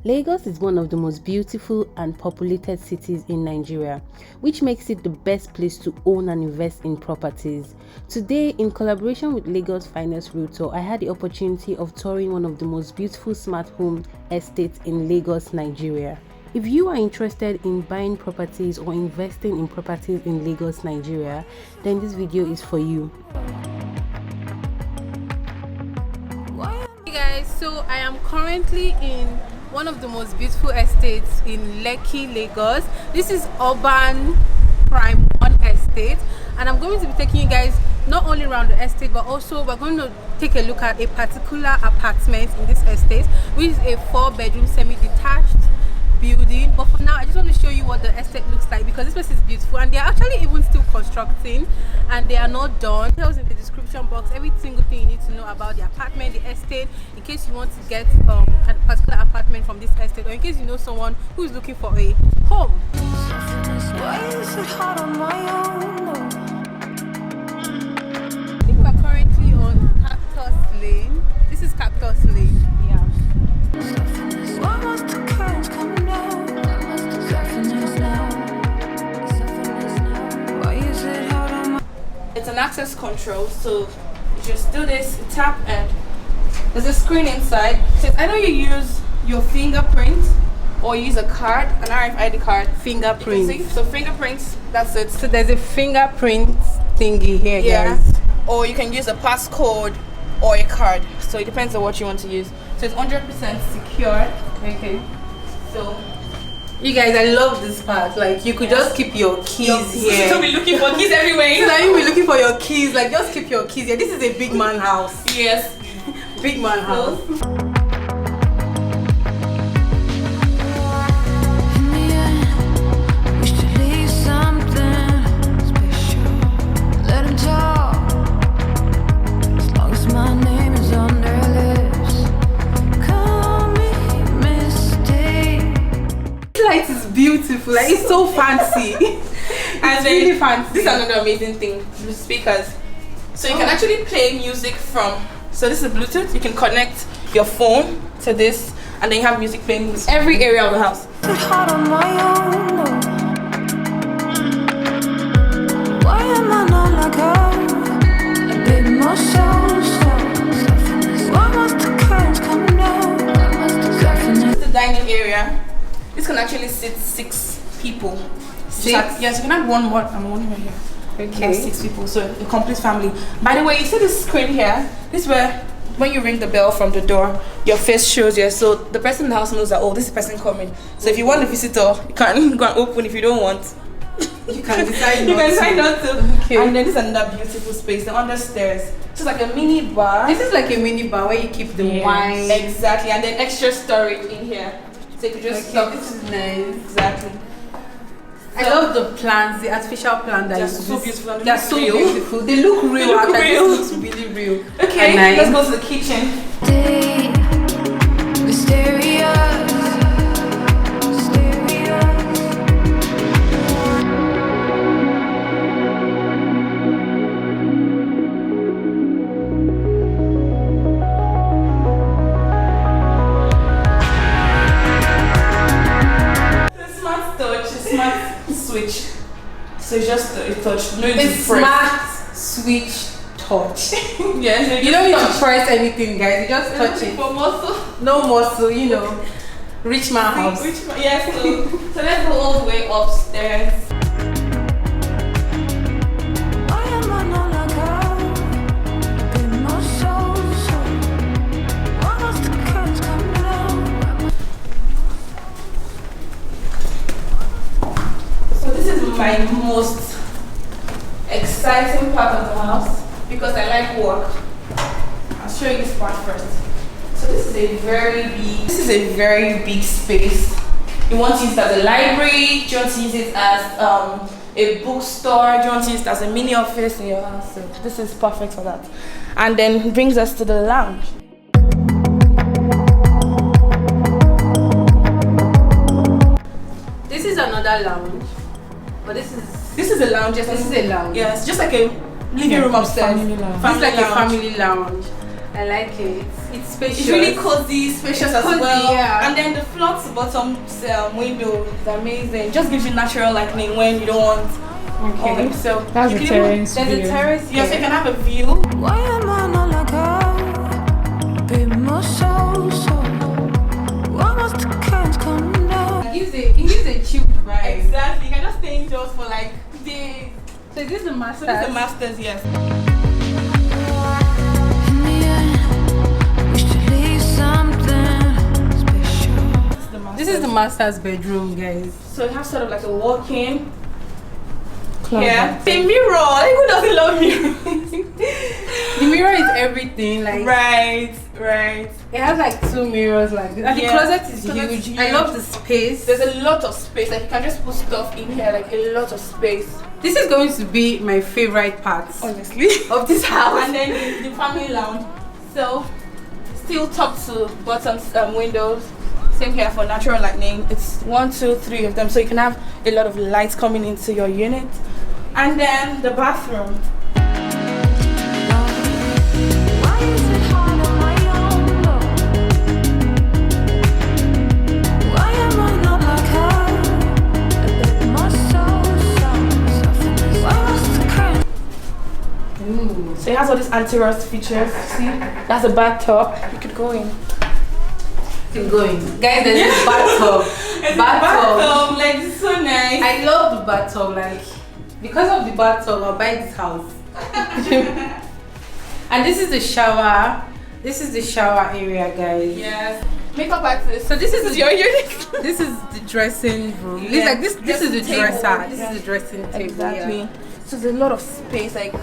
Lagos is one of the most beautiful and populated cities in Nigeria, which makes it the best place to own and invest in properties. Today, in collaboration with Lagos' finest realtor, I had the opportunity of touring one of the most beautiful smart home estates in Lagos, Nigeria. If you are interested in buying properties or investing in properties in Lagos, Nigeria, then this video is for you. Hey guys, so I am currently in one of the most beautiful estates in Lekki, Lagos. This is Urban Prime 1 estate, and I'm going to be taking you guys not only around the estate, but also we're going to take a look at a particular apartment in this estate, which is a 4-bedroom semi-detached building. But for now, I just want to show you what the estate looks like, because this place is beautiful and they're actually even still constructing and they are not done. Details in the description box, every single thing you need to know about the apartment, the estate, in case you want to get a particular apartment from this estate, or in case you know someone who is looking for a home. I think we're currently on Cactus Lane. This is Cactus Lane. Yeah. It's an access control, so you just do this, tap, and there's a screen inside. So either you use your fingerprint or use a card, an RFID card. Fingerprint. So fingerprints, that's it. So there's a fingerprint thingy here, guys. Or you can use a passcode or a card. So it depends on what you want to use. So it's 100% secure. Okay. So you guys, I love this part. Like, you could just keep your keys here. You'll be looking for keys everywhere. So now you'll be looking for your keys. Like, just keep your keys here. This is a big man house. Yes. Big man house. Beautiful, like it's so fancy. And really fancy. This is another amazing thing, the speakers. So you can actually play music from, so this is Bluetooth. You can connect your phone to this, and then you have music playing in every area of the house. This is the dining area. This can actually sit 6 people. 6? Yes, you can have one more and one more here. Okay. 6 people, so a complete family. By the way, you see this screen here? This is where, when you ring the bell from the door, your face shows you. So the person in the house knows that, oh, this is the person coming. So if you want a visitor, you can go and open. If you don't want, you can decide not to. Okay. And then this is another beautiful space, the under stairs. So it's like a mini bar. This is like a mini bar where you keep the wine. Exactly, and then extra storage in here. So you could just stop. This is nice. Exactly. I love the plants, the artificial plants that they're so beautiful. They're so beautiful. They look real. They look real. This looks really real. Okay, nice. Let's go to the kitchen. Switch. So it's just a touch. No, it's smart switch touch. Yes, you don't need to press anything, guys. You just touch it. For muscle. No muscle, you know. Rich man house. Yes. So let's go all the way upstairs. My most exciting part of the house, because I like work. I'll show you this part first. So this is a very big space. You want to use it as a library? Do you want to use it as a bookstore? Do you want to use it as a mini office in your house? So this is perfect for that. And then it brings us to the lounge. This is another lounge. But this is a lounge. Yes, this is a lounge. Yes, just like a living room upstairs. Family lounge. It's like a family lounge. I like it. It's spacious. It's really cozy, spacious as cozy, well. yeah. And then the front to bottom window is amazing. Just gives you natural lighting when you don't want. Okay. So That's a terrace. There's a terrace. Yes, here. you can have a view. Why am I not like her? Baby, my soul, why must the curtains come down? It gives a chilled vibe. Exactly. You can just stay indoors for like days. So this is the master. So this is the masters, yes. In the end, wish to leave something special. This is the master's bedroom, guys. So it has sort of like a walk-in. Closet. Yeah. A mirror. Like, who doesn't love mirrors? The mirror is everything. Like Right. it has like 2 mirrors like this. And the Yeah. closet is Closet is huge. I huge. love the space. There's a lot of space. Like you can just put stuff in here. Like a lot of space. This is going to be my favorite part Honestly. of this house. And then the family lounge. So still top to bottom windows. Same here for natural lighting. It's 1, 2, 3 of them. So you can have a lot of lights coming into your unit. And then the bathroom. Why is it hard on my own, though? Why am I not like her? Baby, my soul, why must the curtains? So it has all these anti-rust features. See? That's a bathtub. You could go in. Keep going. Guys, there's a bathtub. Bathtub. Like it's so nice. I love the bathtub. Like, because of the bathtub, I'll buy this house. And this is the shower. This is the shower area, guys. Yes. Makeup artist. So this is your unit. This is the dressing room. Yeah. Like this is the Table. dresser. This Yeah. is the dressing table. Exactly. Yeah. So there's a lot of space. Like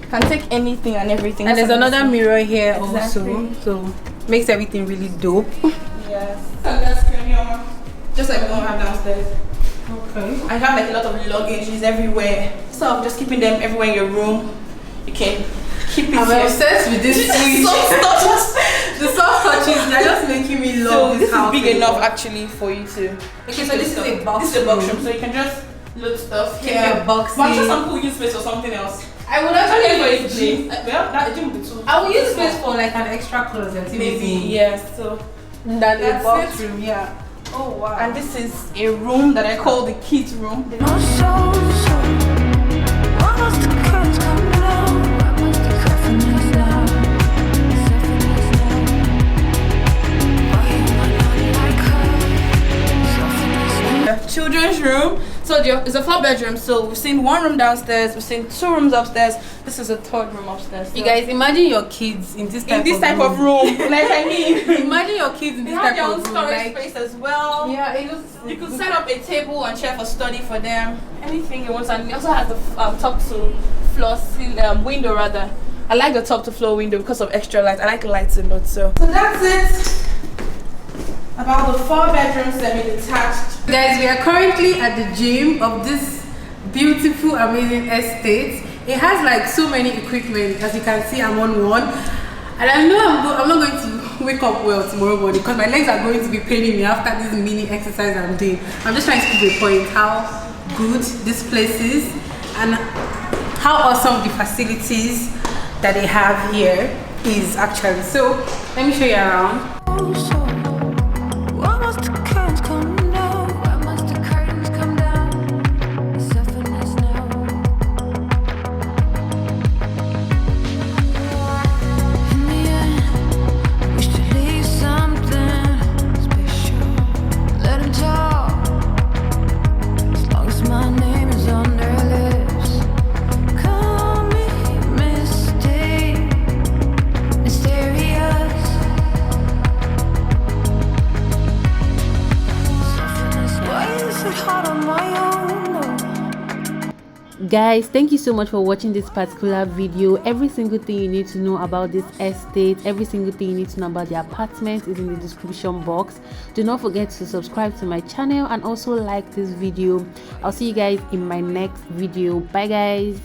can take anything and everything. And there's That's another amazing. mirror here Exactly. also. So makes everything really dope. Yes. And that's premium. Just like we don't have downstairs. Okay. I have like a lot of luggages everywhere. So I'm just keeping them everywhere in your room. You can keep it I'm here. obsessed with this switch. The soft touches, they're just making me So love this this house. is big enough actually for you to. Okay, so this is a box. This is a box room, so you can just load stuff. Keep your boxes. But I'm sure some people use space for something else. I would Actually, actually for a gym. Well, that gym would be too. I will use space for like an extra closet. Maybe yes. So Than a That's box it. room, yeah. Oh wow. and this is a room that I call the kids room. My soul, why must the curtains come down? Why must the curtains now? Why am I not like her? The children's room. So it's a 4-bedroom. So we've seen 1 room downstairs. We've seen 2 rooms upstairs. This is a 3rd room upstairs. So You guys imagine your kids in this type of room. Like I mean, Imagine your kids in they this have type their of own room. storage Like, space as well. yeah, it looks. You could set up a table and chair for study for them. Anything you want, and it also has the top to floor window rather. I like the top to floor window because of extra light. I like lights a lot. So that's it about the 4-bedroom semi-detached. Guys, we are currently at the gym of this beautiful, amazing estate. It has like so many equipment. As you can see, I'm on one, and I know I'm not going to wake up well tomorrow morning because my legs are going to be paining me after this mini exercise I'm doing. I'm just trying to keep a point how good this place is and how awesome the facilities that they have here is actually. So let me show you around. Why must the curtains come down? Why must the curtains come down? Sufferings now. In the end, wish to leave something special. Let 'em talk, as long as my name is on their lips. Call me mysterious. Why is it hard on my own, though? Guys, thank you so much for watching this particular video. Every single thing you need to know about this estate, every single thing you need to know about the apartment is in the description box. Do not forget to subscribe to my channel and also like this video. I'll see you guys in my next video. Bye guys.